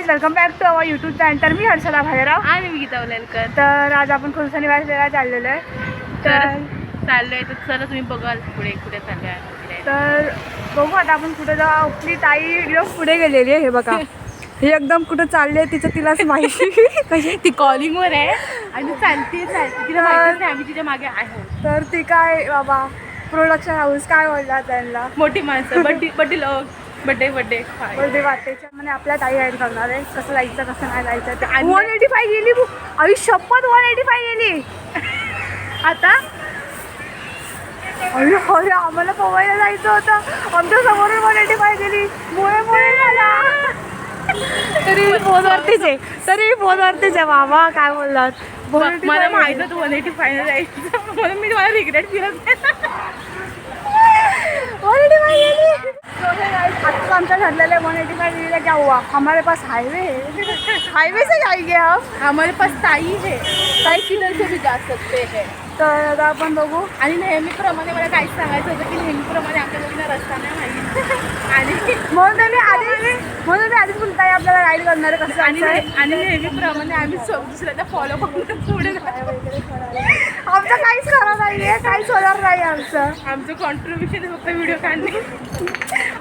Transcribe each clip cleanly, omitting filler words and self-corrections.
Welcome back to our YouTube channel. तर मी हर्षदा भालेराव आणि मी गीता उलेलकर. तर आज आपण खुलसनी वाजलेला चाललेलो आहे. तर चाललोय तर चला तुम्ही बघाल पुढे कुठे चाललोय आहे. तर बघू आता आपण कुठे जाऊ. आपली ताई एकदम पुढे गेलेली आहे. हे बघा हे एकदम कुठं चालले तिचं तिलाच माहिती. कशी ती कॉलिंगवर आहे आणि चालते तिला माहितीच नाही आम्ही तिच्या मागे आहे. तर ती काय बाबा प्रोडक्शन हाऊस काय बोलला त्यांना मोठी माणसं बड्डी लोक बड्डे बर्थडे वाटायच्या म्हणजे आपल्या ताई गाईड करणार आहे कसं जायचं कसं नाही जायचं. ते 185 गेली शपथ 185 गेली. आता अरे आम्हाला पोवायला जायचं होतं आमच्या समोरून 185 गेली. मुळे झाला. तरी फोनवरतीच आहे बाबा काय बोललात. मला माहित होतं 185 जायचं म्हणून मी तुम्हाला रिग्रेट फिरत आता आमच्या ठरलेलं 185 गेले क्या हुआ हमारे पास हाईवे से जाएंगे हम. हमारे पास ताई है ताई किधर से भी जा सकते हैं. तर आता आपण बघू. आणि नेहमीप्रमाणे मला काहीच सांगायचं होतं की नेहमीप्रमाणे आपल्या मुलींना रस्ता नाही माहिती आणि म्हणून मी आधीच बोलताय आपल्याला गाईड करणार आहे कसं. आणि नेहमीप्रमाणे आम्ही दुसऱ्याला फॉलो करून पुढे आमचं काहीच खरं नाही आहे काहीच होणार नाही. आमचं कॉन्ट्रीब्युशन फक्त व्हिडिओ काढणे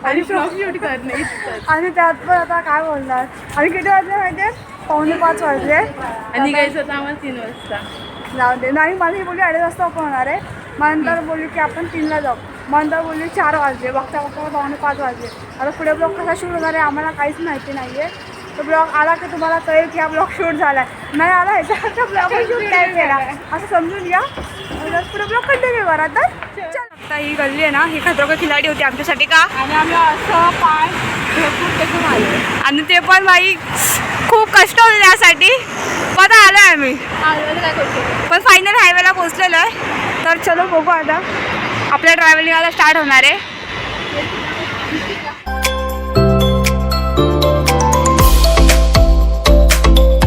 आणि ब्लॉग शूट करणे. आणि त्यात पण आता काय बोलणार. आणि किती वाजले माहिती आहे 4:45 वाजले आणि निघायचं होतं आम्हाला 3 वाजता. जाऊ दे. नाही मला ही बोलली 2:30 वाजता ओपन होणार आहे. मग नंतर बोलली की आपण 3ला जाऊ. मग नंतर बोलली 4 वाजले. बघता 4:45 वाजले. आता पुढे ब्लॉग कसा शूट होणार आहे आम्हाला काहीच माहिती नाही आहे. तर ब्लॉग आला की तुम्हाला कळेल की हा ब्लॉग शूट झाला आहे. नाही आला ह्याच्यावरचा ब्लॉग शूट नाही केला असं समजून घ्या. पुढे ब्लॉग कंटिन्यू करा. तर चल आता ही गल्ली आहे ना ही खतरो का खिलाडी होती आमच्यासाठी का. आणि आम्ही असं पाय ढकलून आलो आणि ते पण बाई खूप कष्ट होते त्यासाठी. पण आलो आहे आम्ही पण फायनल हायवेला पोहोचलेलो आहे. तर चलो बघू आता आपल्या ट्रॅव्हलिंग आता स्टार्ट होणार आहे.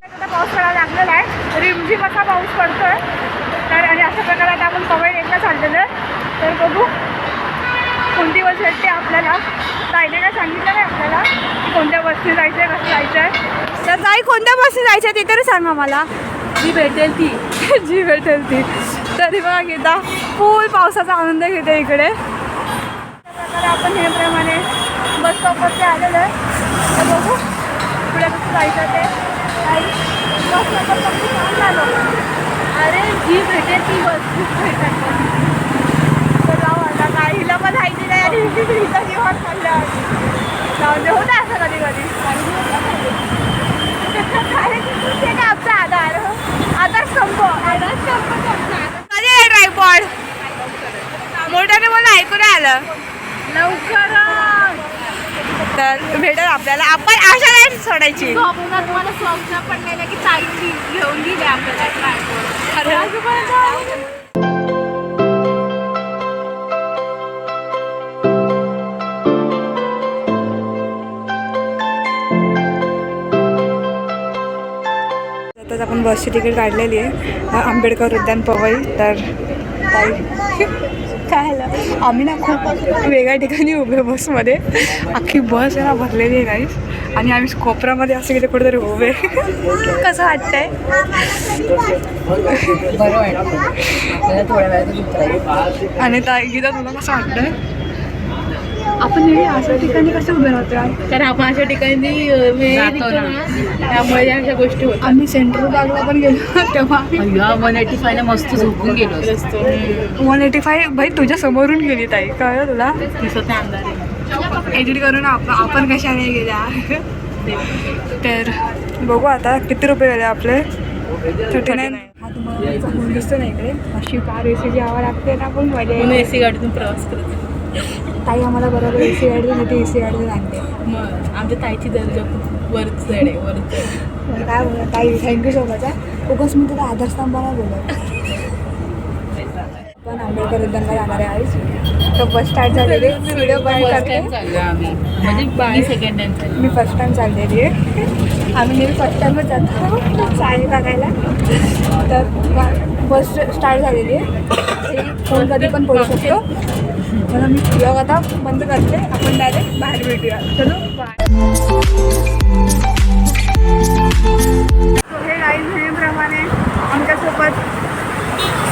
आता पाऊस पडायला लागलेला आहे. रिमझिम असा पाऊस पडतोय. तर आणि अशा प्रकारे आता आपण पवई एकदा चाललेलो आहे. तर बघू कोणती बस भेटते आपल्याला. ताईने काय सांगितलं नाही आपल्याला की कोणत्या बसने जायचं आहे कसं जायचं आहे. तर ताई कोणत्या बसने जायचं आहे ते तरी सांगा मला. जी भेटेल ती जी भेटेल ती. तरी बघा गीता फुल पावसाचा आनंद घेते इकडे. त्याप्रकारे आपण नेहमीप्रमाणे बस स्टॉपवरती आलेलो आहे. तर बघू पुढे कसं जायचं ते. बस नंबर फक्त छान झालं. अरे जी भेटेल ती बस तर जाऊ आता काय हिला पण जायची नाही आणि हिचा जीवन खाल्ला जाऊ दे. होतं असं कधी आमचा आधार स्तंभ कधी आहे ट्रायपॉड मोठ्याने मला ऐकू नाही आलं. लवकर तर भेटेल आपल्याला. आपण आशा नाही सोडायची. तुम्हाला स्वप्न पडलेलं की ताईची घेऊन गेले आपल्याला. आताच आपण बसची तिकीट काढलेली आहे आंबेडकर उद्यान पवई. तर ताई काय आलं आम्ही ना खूप वेगळ्या ठिकाणी उभे बसमध्ये. अख्खी बस आहे ना भरलेली आहे गाईस. आणि आम्ही कोपऱ्यामध्ये असं गेले कुठेतरी उभे. कसं वाटतंय. बरं वाटतं थोड्या वेळात. आणि ताई गीता तुला कसं वाटतंय. आपण नेहमी अशा ठिकाणी कसे उभे राहतो कारण आपण अशा ठिकाणी त्यामुळे अशा गोष्टी होतात. आम्ही सेंट्रल बागला पण गेलो तेव्हा 185 मस्त झोपून गेलो असतो. 185 भाई तुझ्या समोरून गेली ताई कळलं तुला. दिसत नाही अंधार एडिट करून आपण कशाने गेल्या. तर बघू आता किती रुपये गेले आपले. 39. हा तुम्हाला फोन दिसतो ना इकडे अशी कार एसीची हवा लागते ना पण मजा येते. एसी गाडीतून प्रवास करतो. ताई आम्हाला बरोबर एसी गाडीतून येते एसी गाडीतून आणते. मग आमच्या ताईची दर्जा खूप वरच आहे वरच. काय बोला ताई थँक्यू सो मच. उगाच मी तुला आधारस्तंभाला बोलत. आपण आंबेडकर उद्यानला जाणार आहे आज. तर बस स्टार्ट झालेली व्हिडिओ बंद करते. म्हणजे सेकंड टाइम मी फर्स्ट टाइम चाललेली आहे. आम्ही नेहमी फर्स्ट टाइमच जातो साडी बघायला. तर बस स्टार्ट झालेली आहे. फोन कधी पण बोलू शकतो. चला मी ब्लॉग आता बंद करते, आपण डायरेक्ट बाहेर भेटूया. चलो बाय. हे गाईज नेहमीप्रमाणे आमच्यासोबत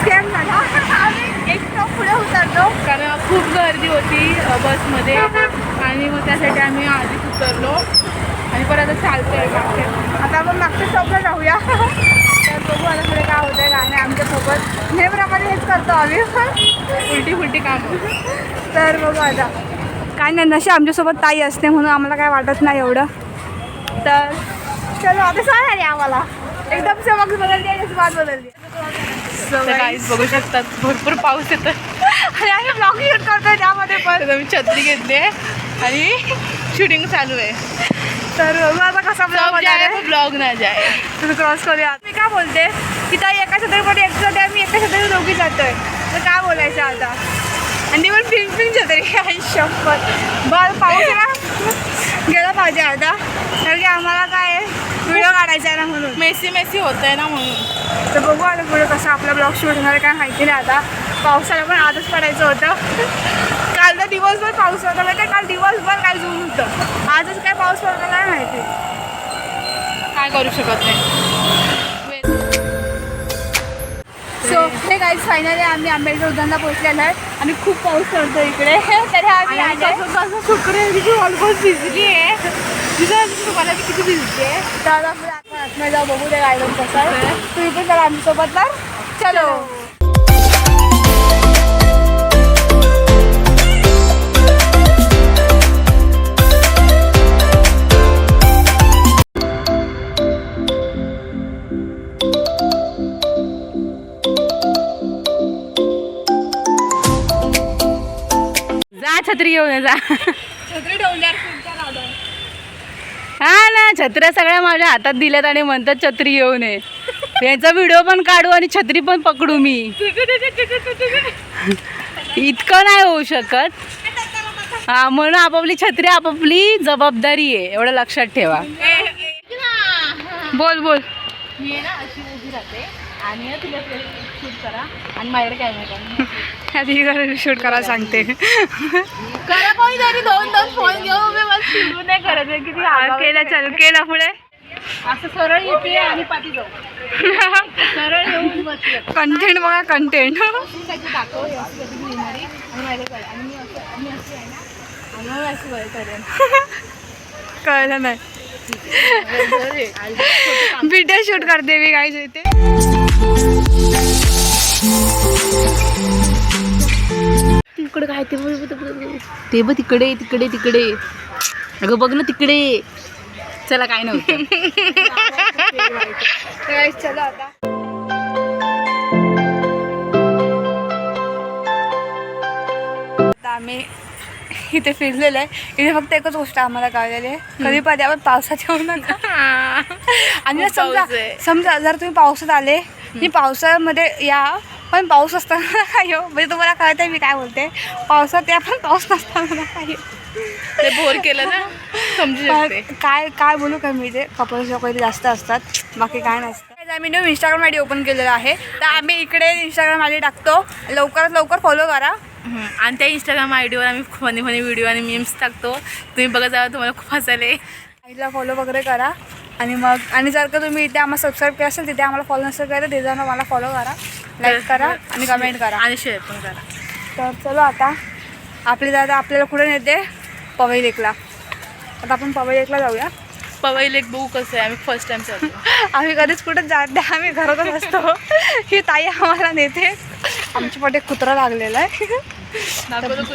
स्कॅम झाला. आम्ही एक स्टॉप पुढे उतरलो कारण खूप गर्दी होती बसमध्ये आणि मग त्यासाठी आम्ही आधीच उतरलो आणि परत चालतोय मागच्या. आता आपण मागच्या स्टॉपला जाऊया. तर बघू आता पुढे काय होतं काय नाही. आमच्यासोबत नेहमीप्रमाणे हेच करतो आम्ही, उलटी फुलटी काम. तर बघू आता काय नाही. नशी आमच्यासोबत ताई असते म्हणून आम्हाला काय वाटत नाही एवढं. तर चलो आता सांग आली आम्हाला एकदम चमक बदलली आणि बात बदलली. काहीच बघू शकतात भरपूर पाऊस येतो आणि आम्ही ब्लॉग शूट करतोय त्यामध्ये पण. तर मी छत्री घेतली आहे आणि शूटिंग चालू आहे. तर बघू आता कसा ब्लॉग होणार आहे. ब्लॉग नाही जाय तुम्ही क्रॉस करूया. मी काय बोलते की ताई एका छत्रीमध्ये एक जाते, आम्ही एका छत्री दोघी जातोय. तर काय बोलायचं आता. आणि पण पिंग छत्री आणि शपथ बरं पाऊस ना गेला पाहिजे आता, कारण की आम्हाला काय व्हिडिओ काढायचा आहे ना म्हणून. मेसी होत आहे ना म्हणून. तर बघू आता पुढे कसं आपला ब्लॉग शूट होणार काय माहिती नाही. आता पावसाला पण आजच पडायचं होतं. काल तर दिवसभर पाऊस होता माहिती, काल दिवसभर काय झूम होतं. आजच काय पाऊस पडला नाही माहिती, काय करू शकत नाही. सो हे गाईज फायनली आम्ही आंबेडकर उद्यानला पोहोचलेलो आहे आणि खूप पाऊस पडतो इकडे. तरी आम्ही कसं शुक्र ऑलमोस्ट भिजली आहे. तुम्हाला किती भिजली आहे. तर आपण आतमध्ये जाऊ बघू ते गायडन कसं आहे. तुम्ही पण चला आमच्यासोबत. तर चलो. जा छत्री घेऊन जा. छत्री ठेवल्यावर तुमच्या नादात. हा ना, छत्र्या सगळ्या माझ्या हातात दिल्यात आणि म्हणतात छत्री घेऊन ये. यांचा व्हिडिओ पण काढू आणि छत्री पण पकडू मी. इतकं नाही होऊ शकत. हा म्हणून आपापली छत्री आपापली जबाबदारी आहे, एवढं लक्षात ठेवा. बोल बोल. मी ना अशी उभी राहते आणि तुला शूट करा आणि माझ्याकडे कॅमेरा शूट करायला सांगते. करा कोणीतरी दोन फोन घेऊन मी मला सुरू नाही करत. किती केला चल केला पुढे असं सरळ येते आणि पाठी जाऊ. सरळ येऊन बसले. कंटेंट बघा कंटेंट. दाखव अशी घेणारी आणि माझ्याकडे आणि मी अशी आहे ना आणि अशी करेन. कळलं नाही. व्हिडिओ शूट करते मी काय इथे. तिकडे काय ते बघ तिकडे तिकडे तिकडे. अगं बघ ना तिकडे. चला काय नव्हतं. चला आता आम्ही इथे फिरलेलं आहे. इथे फक्त एकच गोष्ट आम्हाला कळलेली आहे, कधी पण आपण पावसात येऊ नका. आणि समजा जर तुम्ही पावसात आले आणि पावसामध्ये या, पण पाऊस असताना काय हो, म्हणजे तुम्हाला कळत आहे मी काय बोलते. पावसात या पण पाऊस नसताना काय ते बोर केलं ना समजू शकते. काय बोलू का मी. ते कपल्स वगैरे जास्त असतात, बाकी काय नसतं. आम्ही new Instagram I D open केलेला आहे, तर आम्ही इकडे इंस्टाग्राम आय डी टाकतो. लवकरात लवकर फॉलो करा. आणि त्या इंस्टाग्राम आय डीवर आम्ही फनी व्हिडिओ आणि मीम्स टाकतो. तुम्ही बघत जावा, तुम्हाला खूप हसायला. आईला फॉलो वगैरे करा. आणि मग आणि जर का तुम्ही इथे आम्हाला सबस्क्राईब केलं असेल, तिथे आम्हाला फॉलो नसेल करा, तिथे जाऊन मला फॉलो करा, लाईक करा आणि कमेंट करा आणि शेअर पण करा. तर चलो आता आपली दादा आपल्याला कुठे नेते, पवई लेकला. आता आपण पवई लेकला जाऊया. पवई लेक बघू कसं आहे. आम्ही फर्स्ट टाइम चालतो. आम्ही कधीच कुठं जात नाही, आम्ही घरातच असतो. ही ताई आम्हाला नेते. आमच्या पोटे कुत्रा लागलेला आहे.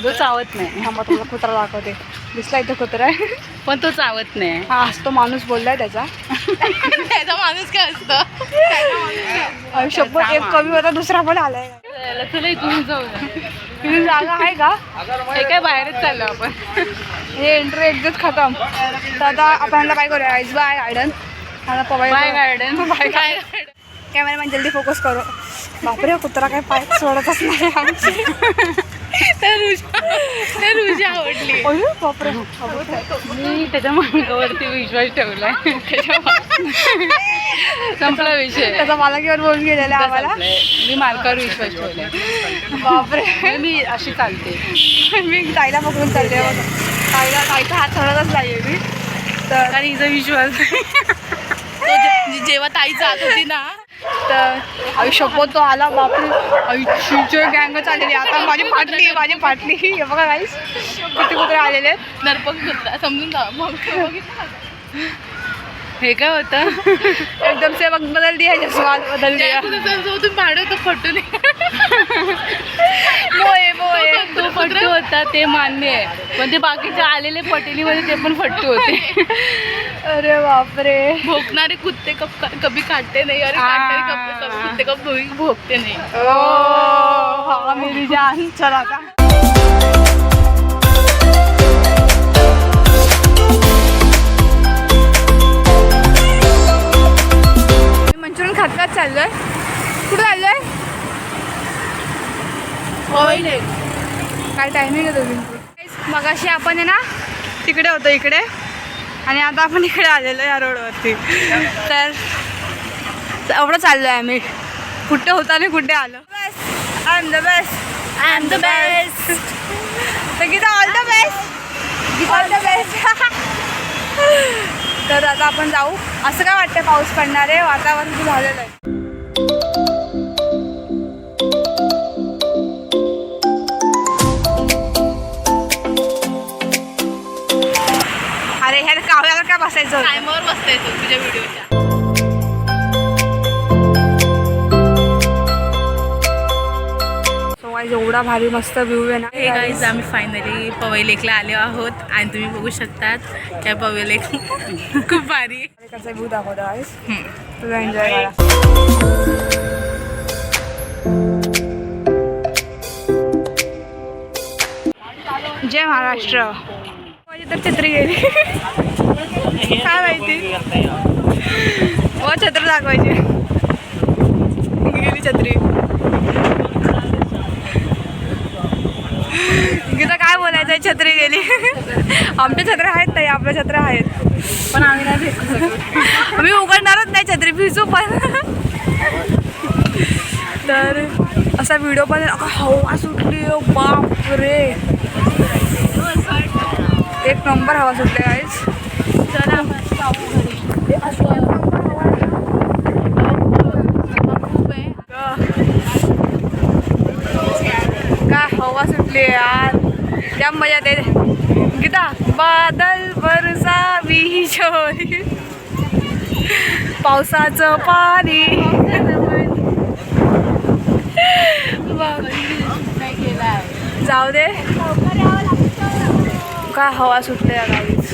तो चावत नाही. हा मग तुला कुत्रा दाखवते. दिसला इथं कुत्रा आहे, पण तो चावत नाही. हा असतो माणूस बोललाय त्याचा. त्याचा माणूस काय असतं. शपथ एक कवी होता, दुसरा पण आलाय. चला इथून जाऊ. तुम्ही जागा आहे का. हे काय बाहेरच चाललो आपण. हे एंट्री एक्झिट खतम. तर आता आपण काय करूया, आईज बाय गार्डन. आता पवई बाय गार्डन. बाय गार्डन. कॅमेरामॅन जल्दी फोकस करो. बापरे कुत्रा काय पाय सोडतच नाही आमची. ऋषी आवडली. बापरे. मी त्याच्या मार्गावरती विश्वास ठेवलाय. संपला विषय. त्याचा मालकीवर बोलून गेलेला आहे आम्हाला. मी मार्कावर विश्वास ठेवलाय. बापरे. मी अशी चालते. मी ताईला पकडून चालले बघा. ताईचा हात सोडतच नाही मी तर. आणि हिचा विश्वास जेव्हा ताई जात होती ना तर आयुष्यभर तो आला. बापरे आयुष्य गँग चाललेली. आता माझी फाटली हे बघा गाईस किती कुत्रे आलेले आहेत. नरपक होता समजून जा. मग हे काय होतं एकदम से वक्त बदल दिया जसवाल बदल दिया. तुम्ही भाडं तो फटू नये. मोये तो फट्टू होता ते मान्य आहे पण ते बाकीचे आलेले पटेलीमध्ये ते पण फट्टू होते. अरे बापरे. भोकणारे कुत्ते कभी काटते नाही. अरे काटणारे कुत्ते कभी भोगते नाही. हा मेरी जान. चला आता मंचुरियन खात चाललोय. कुठं चाललोय. काय टायमिंग आहे तुम्ही. मगाशी आपण आहे ना तिकडे होतो इकडे आणि आता आपण इकडे आलेलो या रोडवरती. तर एवढं चाललोय आम्ही. कुठे होता आणि कुठे आलो. I am the best. तर गीता ऑल द बेस्ट. तर आता आपण जाऊ. असं काय वाटतं पाऊस पडणार आहे. वातावरण खूप झालेलं आहे. अरे ह्या कावळ्याला काय बसायचं. टायमावर बसता येतो तुझ्या व्हिडिओच्या. एवढा भारी मस्त व्ह्यू आहे ना. हे गाईज आम्ही फायनली पवई लेकला आलो आहोत आणि तुम्ही बघू शकतात त्या पवई लेक खूप भारी. कसा व्ह्यू दाखवतो गाईस. तुला एन्जॉय करा. जय महाराष्ट्र. माझी तर छत्री गेली. काय माहिती. छत्र दाखवायची गेली छत्री. गीता काय बोलायचं आहे. छत्री गेली. आमच्या छत्र्या आहेत ताई. आपल्या छत्र्या आहेत पण आम्ही नाही भेटू. आम्ही उघडणारच नाही छत्री. भिजू पण. तर असा व्हिडिओ पण हवा सुटली. बापरे एक नंबर हवा सुटली गाईस. चला काय हवा सुटली यार. त्या मजा दे गीता. बादल बरसा विजोरी पावसाचं पाणी. जाऊ दे. काय हवा सुटली या गाडीच.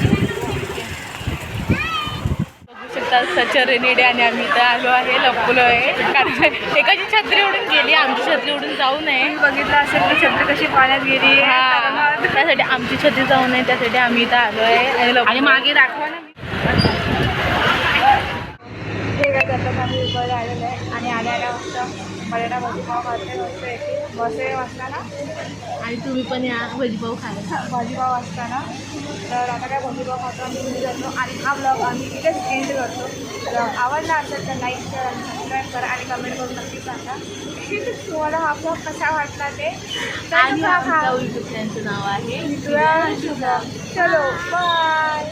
बघू शकता सच रेनीडे आणि आम्ही इथं आलो आहे. लपलो आहे कारण एकाची छत्री उडून गेली. आमची छत्री उडून जाऊ नये. बघितलं असेल तर छत्री कशी पाण्यात गेली. हा त्यासाठी आमची छत्री जाऊ नये त्यासाठी आम्ही इथं आलो आहे. आणि मागे दाखवा ना. हे काय करतात आम्ही उभं आलेलं आहे आणि आल्या वाजता बटाटा भाजीपाव खाते बसे वाजताना. आणि तुम्ही पण या भजीपाव खायला. भाजीपाव असताना. तर आता काय भाजीपाव खातो आम्ही घरी जातो आणि हा ब्लॉग आम्ही इथेच एंड करतो. तर आवडला असेल तर लाईक करा सबस्क्राईब करा आणि कमेंट करून नक्की सांगा तुम्हाला हा ब्लॉग कसा वाटला ते. आणि आमच्या यूट्यूब चॅनलचं नाव आहे चलो बाय.